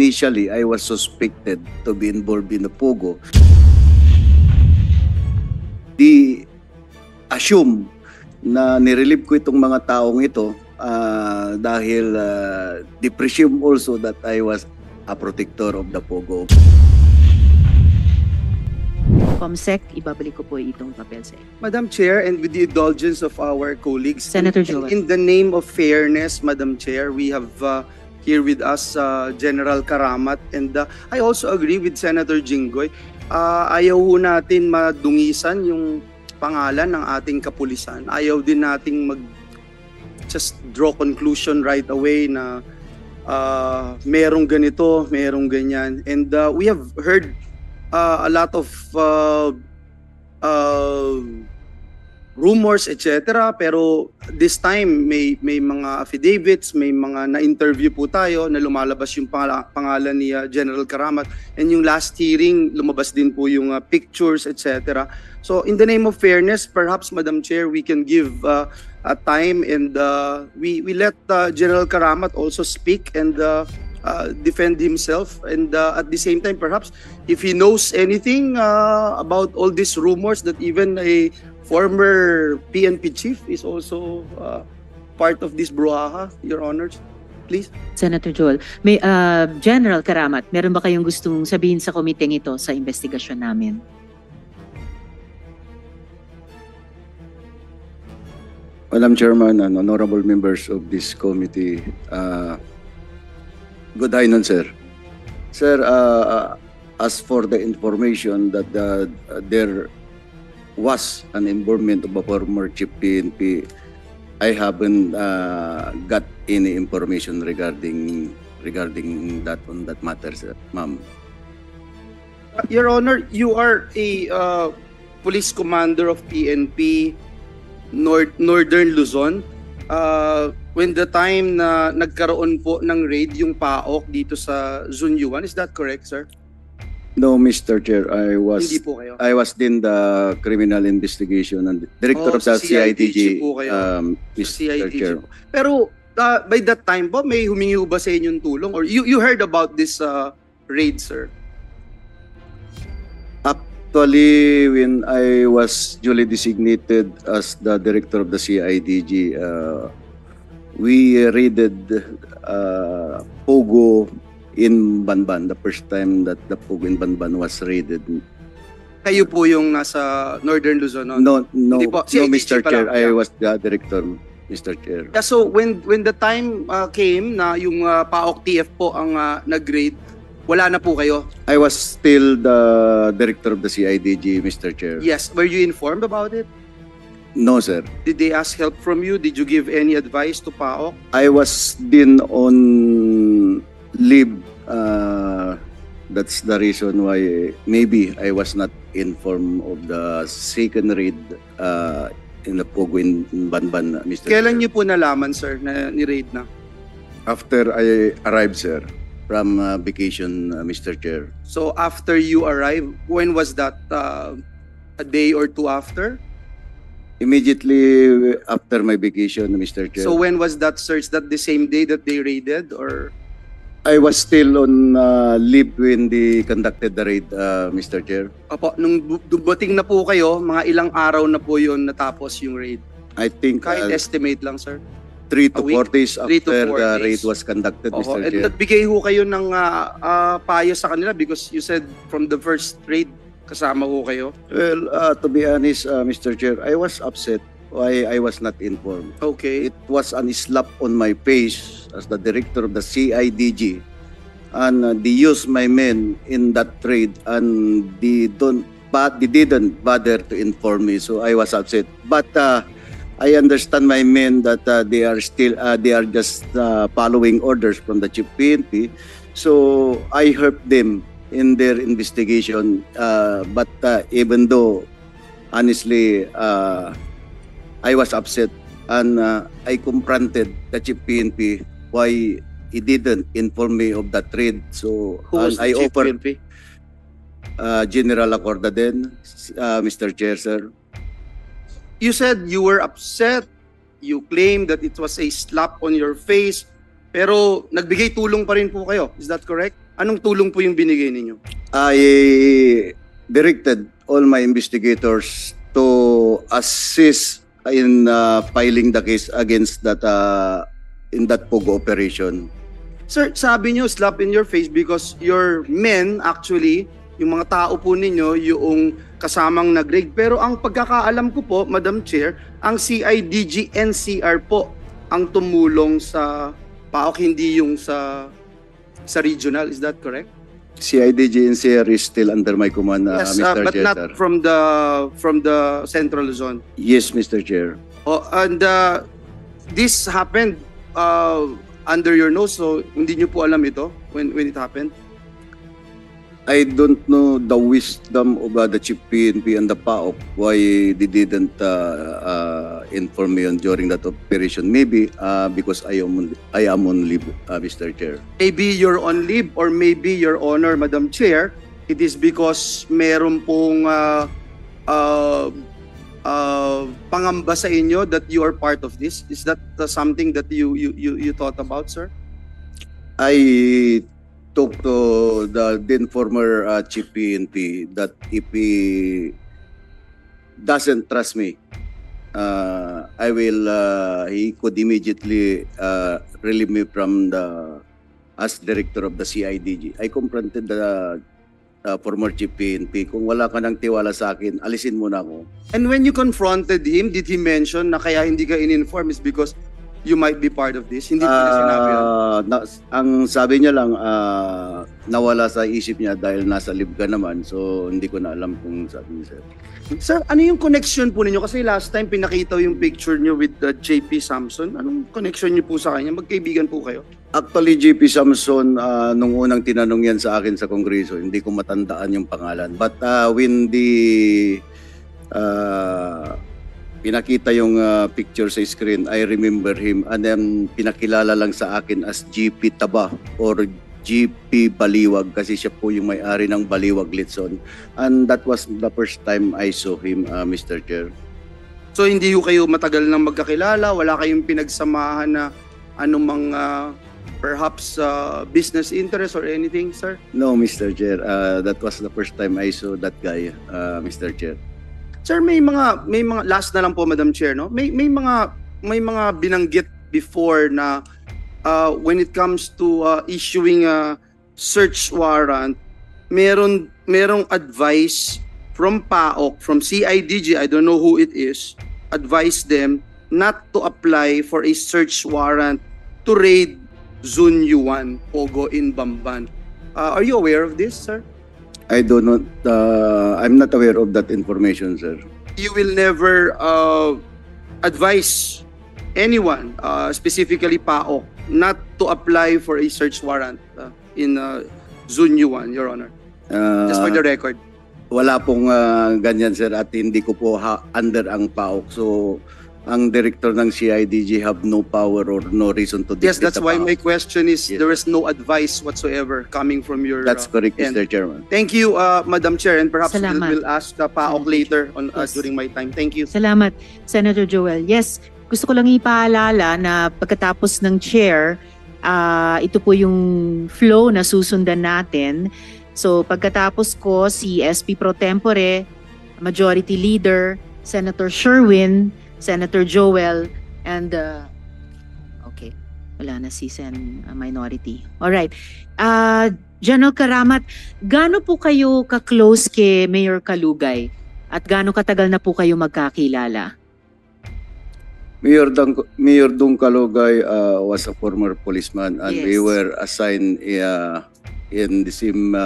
initially I was suspected to be involved in the Pogo, di assume na nirelieve ko itong mga taong ito dahil they presume also that I was a protector of the Pogo. Comsec, ibabalik ko po itong papel sa iyo. Madam Chair, and with the indulgence of our colleagues, Senator Joel. in the name of fairness, Madam Chair, we have here with us General Karamat, and I also agree with Senator Jinggoy. Ayaw ho natin madungisan yung pangalan ng ating kapulisan. Ayaw din nating just draw conclusion right away na merong ganito, merong ganyan. And we have heard a lot of rumors, etc. Pero this time may mga affidavits, may mga na-interview po tayo na lumalabas yung pangalan ni General Karamat. And yung last hearing, lumabas din po yung pictures, etc. So in the name of fairness, perhaps, Madam Chair, we can give a time and we let General Karamat also speak and defend himself, and at the same time, perhaps if he knows anything about all these rumors that even a former PNP chief is also part of this brouhaha, Your Honors, please. Senator Joel, may General Karamat, meron ba kayong gustong sabihin sa komiteng ito sa investigasyon namin? Madam Chairman and honorable members of this committee, good afternoon, sir. Sir, as for the information that there was an involvement of a former chief PNP, I haven't got any information regarding that on that matter, sir, ma'am. Your Honor, you are a police commander of PNP Northern Luzon. When the time na nagkaroon po ng raid yung PAOK dito sa Zunyuan, is that correct, sir? No, Mr. Chair, I Hindi po kayo. was in the criminal investigation and director of the CIDG, po kayo. Mr. CIDG Chair. po. Pero by that time po, may humingi ba sa inyong tulong? Or you heard about this raid, sir? Actually, when I was duly designated as the director of the CIDG, we raided Pogo in Banban, the first time that the Pogo in Banban was raided. Kayo po yung nasa Northern Luzon? No, Hindi po. CIDG Mr. pa Chair, lang. I Yeah. was the director, Mr. Chair. Yeah, so when the time came na yung PAOK TF po ang nag-raid, wala na po kayo? I was still the director of the CIDG, Mr. Chair. Yes. Were you informed about it? No, sir. Did they ask help from you? Did you give any advice to PAOK? I was din on leave. That's the reason why maybe I was not informed of the second raid in the Pogo in Banban, Mr. Kailan Chair. niyo po nalaman, sir, na ni-raid na? After I arrived, sir, from vacation, Mr. Chair. So after you arrived, when was that? A day or two after? Immediately after my vacation, Mr. Chair. So when was that search? That the same day that they raided, or? I was still on leave when they conducted the raid, Mr. Chair. Opo, nung dumating na po kayo, mga ilang araw na po yun natapos yung raid? I think Kahit estimate lang, sir. 3 to a week? 4 days 3 to after 4 the days. raid was conducted, Opo, Mr. and Chair. nagbigay ho kayo ng payo sa kanila because you said from the first raid, kasama ho kayo? Well, to be honest, Mr. Chair, I was upset why I was not informed. Okay. It was a slap on my face as the director of the CIDG, and they used my men in that raid, and they didn't bother to inform me, so I was upset. But I understand my men that they are just following orders from the chief PNP, so I helped them in their investigation. But even though, honestly, I was upset, and I confronted the chief PNP why he didn't inform me of that raid. So Who was I the chief offered PNP? General Acorda din, Mr. Chair, sir. You said you were upset. You claimed that it was a slap on your face. Pero nagbigay tulong pa rin po kayo. Is that correct? Anong tulong po yung binigay ninyo? I directed all my investigators to assist in filing the case against that in that POGO operation. Sir, sabi nyo slap in your face because your men actually, yung mga tao po ninyo, yung kasamang nag-raid. Pero ang pagkakaalam ko po, Madam Chair, ang CIDG NCR po ang tumulong sa PAOK, hindi yung sa regional. Is that correct? CIDG NCR is still under my command, Yes, Mr. but Chair, not sir. from the central zone. Yes, Mr. Chair. Oh, and this happened under your nose, so hindi nyo po alam ito when it happened? I don't know the wisdom of the Chief PNP and the PAOK why they didn't inform me on during that operation. Maybe because I am on leave, Mr. Chair. Maybe you're on leave or maybe, Your Honor, Madam Chair, it is because meron pong pangamba sa inyo that you are part of this. Is that something that you thought about, sir? I talked to the then former Chief PNP that if he doesn't trust me, he could immediately relieve me from as director of the CIDG. I confronted the former Chief PNP, kung wala ka ng tiwala sa akin, alisin mo na ako. And when you confronted him, did he mention na kaya hindi ka in-inform is because you might be part of this? Hindi po niya sinabi yun. Ang sabi niya lang, nawala sa isip niya dahil nasa live ka naman. So, hindi ko na alam kung sabi niya, sir. Sir, ano yung connection po ninyo? Kasi last time pinakita yung picture niyo with JP Samson. Anong connection niyo po sa kanya? Magkaibigan po kayo? Actually, JP Samson, nung unang tinanong yan sa akin sa Kongreso, hindi ko matandaan yung pangalan. But when pinakita yung picture sa screen, I remember him, and then pinakilala lang sa akin as GP Taba or GP Baliwag kasi siya po yung may-ari ng Baliwag Litson. And that was the first time I saw him, Mr. Chair. So hindi ko kayo matagal nang magkakilala? Wala kayong pinagsamahan na anumang perhaps business interest or anything, sir? No, Mr. Chair. That was the first time I saw that guy, Mr. Chair. Sir, may mga last na lang po, Madam Chair, no? May mga binanggit before na when it comes to issuing a search warrant, merong advice from PAOK, from CIDG, I don't know who it is, advise them not to apply for a search warrant to raid Zone U1, Pogo in Bamban. Are you aware of this, sir? I do not, I'm not aware of that information, sir. You will never advise anyone, specifically PAOK, not to apply for a search warrant in Zone U1, Your Honor. Just for the record. Wala pong ganyan, sir, at hindi ko po under ang PAOK. So, ang director ng CIDG have no power or no reason to Yes, dictate that's the why PAOK. my question is, Yes. there is no advice whatsoever coming from your That's correct, end. Mr. Chairman. Thank you, Madam Chair, and perhaps Salamat. we'll ask the PAOK Salamat. later on Yes. during my time. Thank you. Salamat, Senator Joel. Yes, gusto ko lang ipaalala na pagkatapos ng chair, ito po yung flow na susundan natin. So pagkatapos ko, si SP Pro Tempore, Majority Leader, Senator Sherwin, Senator Joel, and okay, wala na si Minority. Alright. General Karamat, gaano po kayo ka-close kay Mayor Kalugay? At gaano katagal na po kayo magkakilala? Mayor Dung Kalugay was a former policeman, and we Yes. were assigned in the same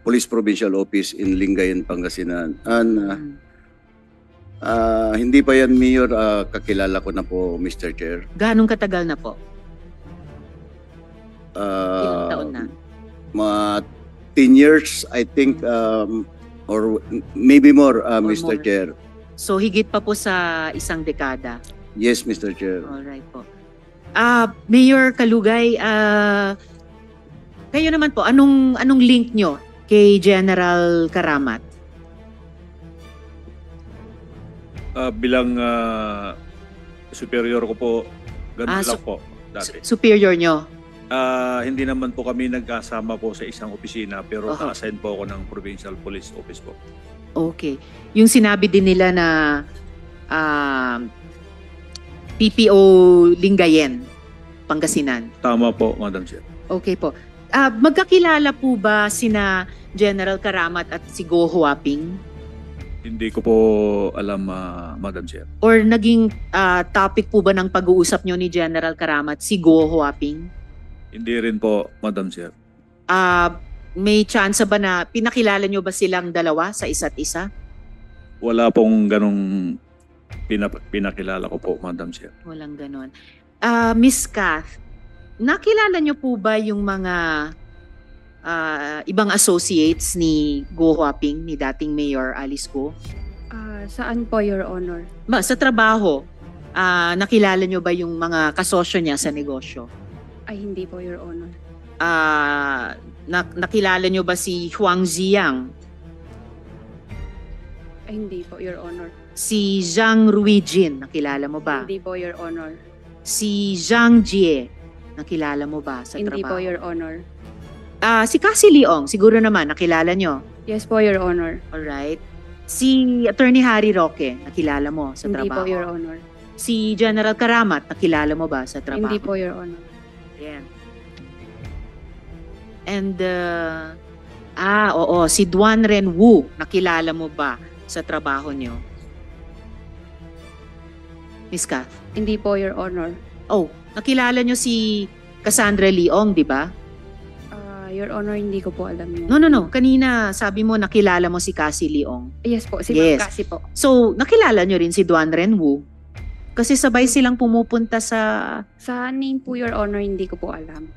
police provincial office in Lingayen, Pangasinan. And hindi pa yan, Mayor, kakilala ko na po, Mr. Chair. Ganong katagal na po? Ilang taon na? Mga 10 years, I think, or maybe more, Mr. more. Chair. So higit pa po sa isang dekada. Yes, Mr. Chair. Alright po. Mayor Kalugay, kayo naman po, anong link nyo kay General Karamat? Bilang superior ko po, ganun Ah, lang po dati. Superior nyo? Hindi naman po kami nagkasama po sa isang opisina pero Oho. assign po ako ng Provincial Police Office po. Okay. Yung sinabi din nila na PPO Lingayen, Pangasinan. Tama po, Madam Chair. Okay po. Magkakilala po ba sina General Karamat at si Go Huaping? Hindi ko po alam, Madam Chair. Or naging topic po ba ng pag-uusap nyo ni General Karamat si Go Huaping? Hindi rin po, Madam Chair. May chance ba na pinakilala nyo ba silang dalawa sa isa't isa? Wala pong ganong pinakilala ko po, Madam Chair. Walang ganon. Miss Kath, nakilala nyo po ba yung mga ibang associates ni Go Huaping, ni dating Mayor Alice Go? Saan po, Your Honor? Sa trabaho, nakilala nyo ba yung mga kasosyo niya sa negosyo? Ay, hindi po, Your Honor. Nakilala nyo ba si Huang Ziyang? Ay, hindi po, Your Honor. Si Zhang Ruijin, nakilala mo ba? Hindi po, Your Honor. Si Zhang Jie, nakilala mo ba sa Hindi po, trabaho? Your Honor. Si Cassie Leong, siguro naman, nakilala nyo. Yes po, Your Honor. Alright. Si Attorney Harry Roque, nakilala mo sa Hindi trabaho. po, Your Honor. Si General Karamat, nakilala mo ba sa trabaho? Hindi po, Your Honor. Yan. And, oo, si Duan Ren Wu, nakilala mo ba sa trabaho nyo? Miss Kath? Hindi po, Your Honor. Oh, nakilala nyo si Cassandra Leong, di ba? Your Honor, hindi ko po alam yun. No. Kanina sabi mo nakilala mo si Cassie Leong. Yes po, si Yes. Ma'am Cassie po. So, nakilala nyo rin si Duan Ren Wu? Kasi sabay silang pumupunta sa... Sa name po, Your Honor, hindi ko po alam.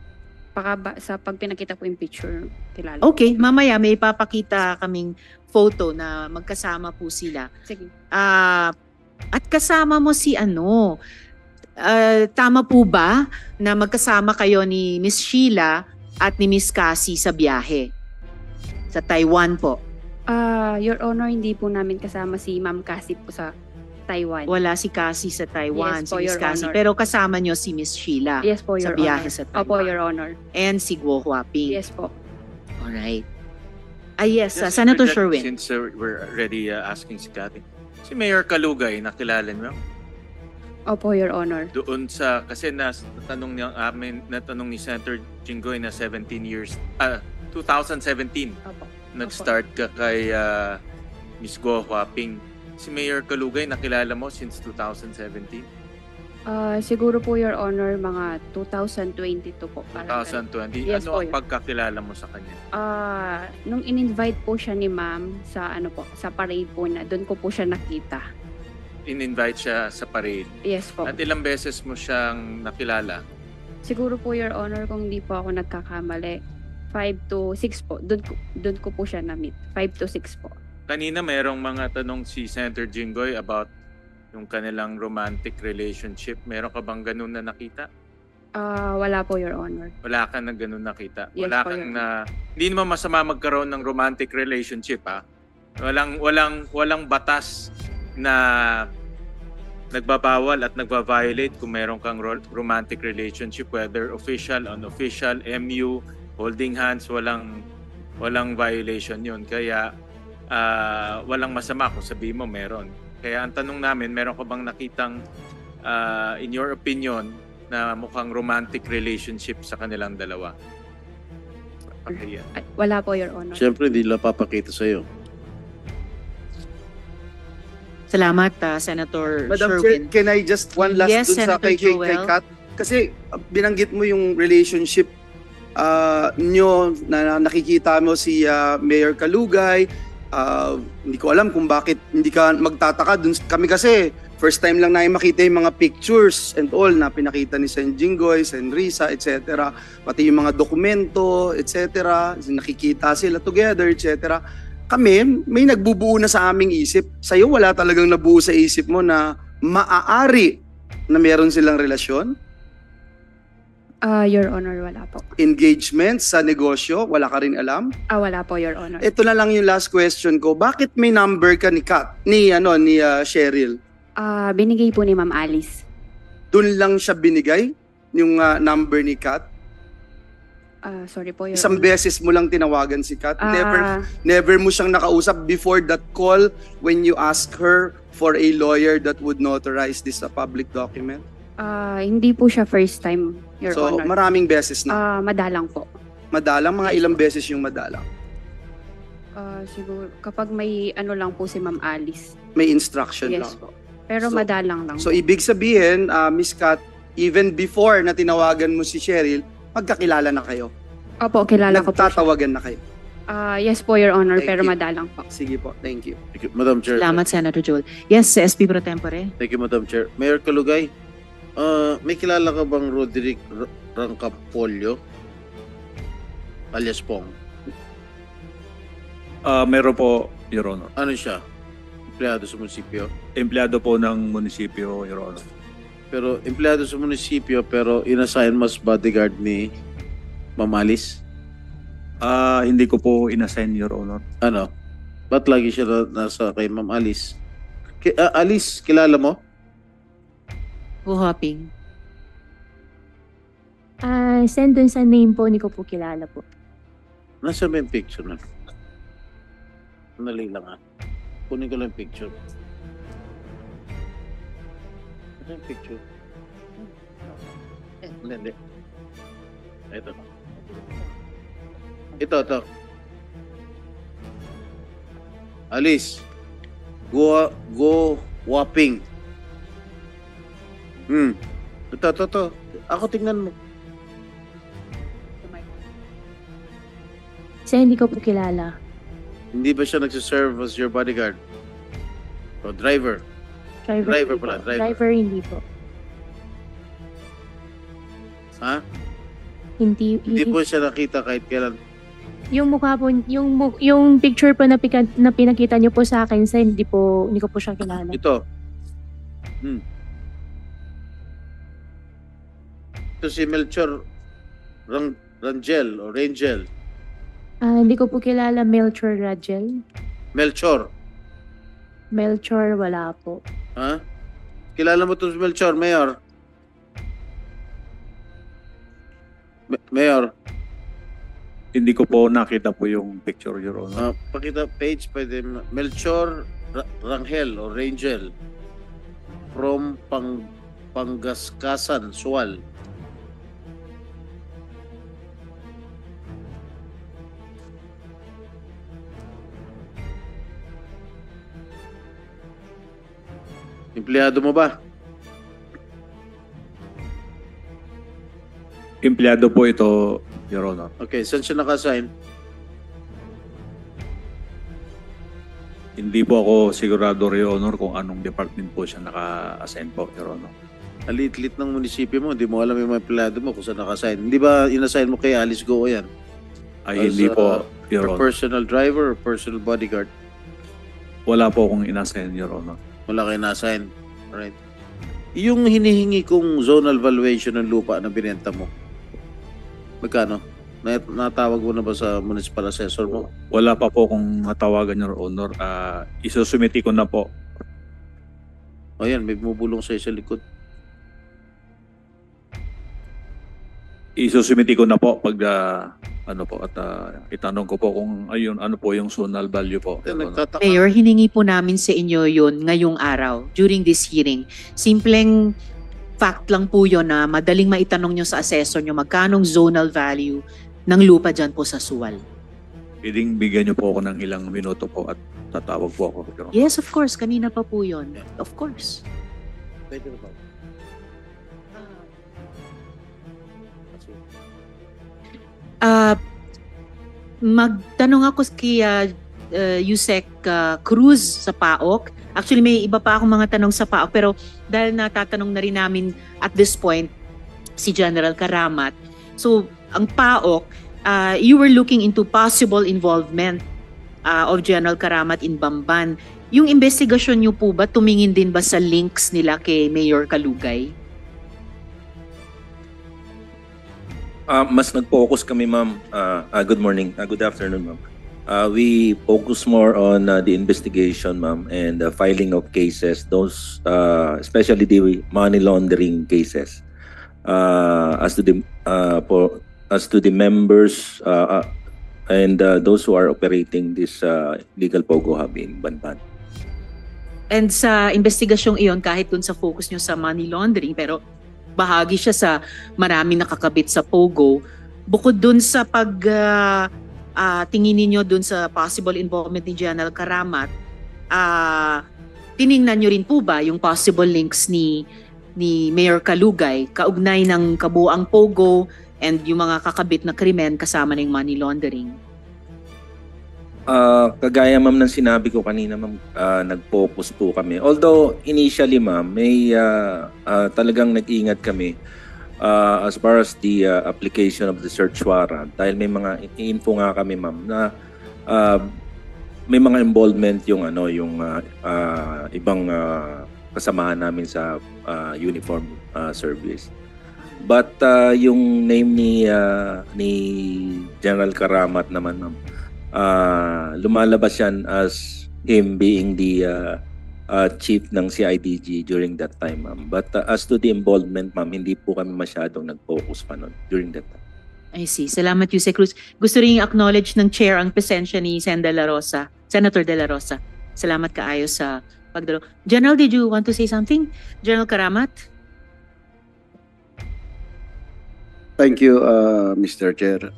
Sa pag pinakita po yung picture, kilala. Okay, mamaya may ipapakita kaming photo na magkasama po sila. Sige. At kasama mo si tama po ba na magkasama kayo ni Miss Sheila at ni Miss Cassie sa biyahe? Sa Taiwan po. Your Honor, hindi po namin kasama si Ma'am Cassie po sa Taiwan. Wala si Cassie sa Taiwan, Yes si po, Miss Your Cassie. Honor. Pero kasama nyo si Miss Sheila Yes po, sa Your biyahe Honor. sa Taiwan. Opo, Your Honor. And si Guo Huaping. Yes po. Alright. Yes, Just Senator interject Sherwin. Since we're already asking si Cathy. Si Mayor Kalugay, nakilala niyo? Opo, Your Honor. Doon sa, kasi natanong ni Senator Jinggoy na 2017, 2017, Opo. nag-start ka kay Ms. Go Huaping. Si Mayor Kalugay, nakilala mo since 2017? Siguro po, Your Honor, mga 2022 po. parang ganun. 2020? Yes Ano po, ang pagkakilala mo sa kanya? Nung in-invite po siya ni Ma'am sa sa parade po na, doon ko po siya nakita. In-invite siya sa parade. Yes po. At ilang beses mo siyang nakilala? Siguro po, Your Honor, kung hindi po ako nagkakamali, 5 to 6 po. Doon ko po siya na-meet. 5 to 6 po. Kanina mayroong mga tanong si Senator Jinggoy about yung kanilang romantic relationship. Meron ka bang ganun na nakita? Wala po, Your Honor. Wala ka na ganun nakita? Yes Wala po, kang Your na... Hindi naman masama magkaroon ng romantic relationship, ha? Walang batas na nagbabawal at nagba-violate kung meron kang romantic relationship, whether official, unofficial, MU, holding hands, walang violation yun. Kaya walang masama kung sabihin mo meron. Kaya ang tanong namin, meron ka bang nakitang in your opinion na mukhang romantic relationship sa kanilang dalawa? Okay, Ay, wala po, Your Honor. Siyempre, hindi nila papakita sa'yo. Salamat, Senator Madam Sherwin. Chair, can I just one last Yes, dun sa Senator kay Joel. Kat? Kasi binanggit mo yung relationship nyo na nakikita mo si Mayor Kalugay. Hindi ko alam kung bakit hindi ka magtataka dun. Kami kasi first time lang namin makita yung mga pictures and all na pinakita ni Sen Jinggoy, Sen Risa, etc. Pati yung mga dokumento, etc. Nakikita sila together, etc. Kami, may nagbubuo na sa aming isip. Sa'yo, wala talagang nabuo sa isip mo na maaari na meron silang relasyon? Your Honor, wala po. Engagement sa negosyo, wala ka rin alam? Wala po, Your Honor. Ito na lang yung last question ko. Bakit may number ka ni Kat, ni Cheryl? Binigay po ni Ma'am Alice. Doon lang siya binigay, yung number ni Kat? Sorry po, Your Isang Honor. beses mo lang tinawagan si Kat. Ah, Never mo siyang nakausap before that call when you ask her for a lawyer that would notarize this public document? hindi po siya first time, Your So, Honor. maraming beses na. Madalang po. Madalang, mga ilang beses yung madalang. Siguro, kapag may ano lang po si Ma'am Alice. May instruction lang. Yes po. Pero So- madalang lang. So, ibig sabihin, Miss Kat, even before na tinawagan mo si Cheryl, magkakilala na kayo. Opo, kilala ko po siya. Nagtatawagan na kayo. Yes po, Your Honor, Thank pero you. madalang po. Sige po, thank you. Thank you, Madam Chair. Salamat, Senator Joel. Yes, SP Pro Tempore. Thank you, Madam Chair. Mayor Kalugay, may kilala ka bang Roderick Rancapolio? Alias Pong. Meron po, Your Honor. Ano siya? Empleyado sa munisipyo? Empleyado po ng munisipyo, Your Honor. Pero empleyado sa munisipyo pero inassign mas bodyguard ni Ma'am Alice? Hindi ko po inassign, Your Honor. Ano? Ba't lagi siya nasa kay Ma'am Alice? Alice, kilala mo? Hopping. Send dun sa name po, hindi ko po kilala po. Nasa ba yung picture na? Sandali lang Kunin ko lang yung picture. Ano yung picture? Hindi. Ito. Ito. Alice. Go whopping. Ito. Ako tingnan mo. Kasi hindi ko po kilala. Hindi ba siya nagsiserve as your bodyguard? O driver? Driver Hindi pala, po. driver. Driver hindi po. Ha? Hindi Hindi po siya nakita kahit kailan. yung mukha po, yung picture po na pinakita niyo po sa akin, sa hindi ko po siya kilala. Ito. Ito si Melchor Rangel o Rangel. Hindi ko po kilala Melchor Rangel. Melchor. Melchor, wala po. Ha? Kilala mo to si Melchor, Mayor? Mayor, Hindi ko po nakita po yung picture, Your Honor. pakita page pwede. Melchor Rangel o Rangel from Pangaskasan, Sual. Empleyado mo ba? Empleyado po ito, Your Honor. Okay, saan siya naka-assign? Hindi po ako sigurado, Your Honor, kung anong department po siya naka-assign po, Your Honor. Alit-lit ng munisipyo mo, hindi mo alam yung mga empleyado mo kung saan naka-assign. Hindi ba inassign mo kay Alice Go yan? Ay, As, hindi po, Your Or Honor. personal driver or personal bodyguard? Wala po akong inassign, Your Honor. Wala kayo na-assign. Alright. Yung hinihingi kong zonal valuation ng lupa na binenta mo, magkano? Natawag mo na ba sa municipal assessor mo? Wala pa po kung matawagan, Your Honor. Isusumiti ko na po. O yan, may bumubulong sa'yo sa likod. Isusumiti ko na po pag itanong ko po kung ano po yung zonal value po, Your Honor. Nagtataka. Mayor, hiningi po namin sa inyo yun ngayong araw, during this hearing. Simpleng fact lang po yun na madaling maitanong nyo sa assessor nyo magkanong zonal value ng lupa dyan po sa Suwal. Pwedeng bigyan niyo po ako ng ilang minuto po at tatawag po ako, Your Honor. Yes, of course. Kanina pa po yun. Of course. Pwede na ba? Magtanong ako kay Yusek Cruz sa PAOK. Actually, may iba pa akong mga tanong sa PAOK, pero dahil natatanong na rin namin at this point si General Karamat. So, ang PAOK, you were looking into possible involvement of General Karamat in Bamban. Yung investigasyon niyo po ba, tumingin din ba sa links nila kay Mayor Kalugay? Mas nag-focus kami, ma'am. Good morning. Good afternoon, ma'am. We focus more on the investigation, ma'am, and the filing of cases, those especially the money laundering cases. As to the as to the members and those who are operating this legal Pogo Hub in Banban. And sa investigasyong iyon, kahit dun sa focus nyo sa money laundering, pero bahagi siya sa maraming nakakabit sa Pogo, bukod dun sa tingin ninyo dun sa possible involvement ni General Karamat, tiningnan nyo rin po ba yung possible links ni Mayor Kalugay kaugnay ng kabuang Pogo and yung mga kakabit na krimen kasama ng money laundering? Kagaya ma'am ng sinabi ko kanina ma'am, nag-focus po kami. Although initially ma'am, may talagang nag-ingat kami as far as the application of the search warrant dahil may mga info nga kami ma'am na may mga involvement yung ibang kasamahan namin sa uniform service. But yung name ni General Karamat naman ma'am, lumalabas yan as him being the chief ng CIDG during that time, ma'am. But as to the involvement, ma'am, hindi po kami masyadong nag-focus pa nun during that time. I see. Salamat, Yusek Cruz. Gusto rin acknowledge ng chair ang presensya ni Senator De La Rosa. Salamat kaayo sa pagdalo. General, did you want to say something? General Karamat? Thank you, Mr. Chair.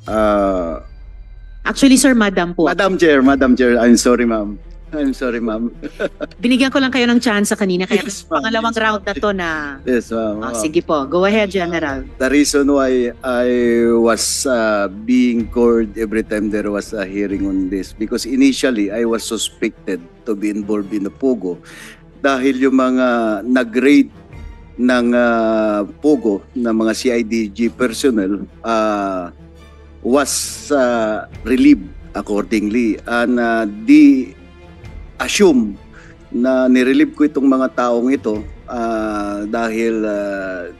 Actually, sir, Madam po. Madam Chair, I'm sorry, ma'am. Binigyan ko lang kayo ng chance kanina, kaya Yes, ma'am. pangalawang round na to na... Yes, ma'am. Sige po, go ahead, General. The reason why I was being called every time there was a hearing on this, because initially I was suspected to be involved in the Pogo dahil yung mga nag-raid ng Pogo, ng mga CIDG personnel, was relieved accordingly, and di assume na nirelieve ko itong mga taong ito dahil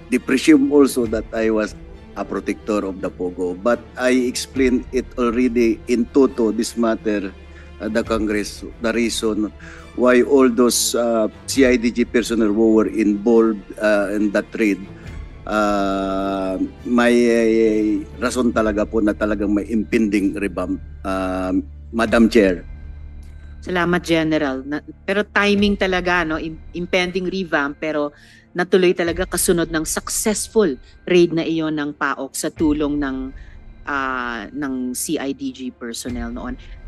they presume also that I was a protector of the Pogo. But I explained it already in toto this matter the Congress, the reason why all those CIDG personnel who were involved in that trade, may rason talaga po na talagang may impending revamp, Madam Chair. Salamat, General. Pero timing talaga, no? Impending revamp, pero natuloy talaga kasunod ng successful raid na iyon ng PAOK sa tulong ng CIDG personnel noon.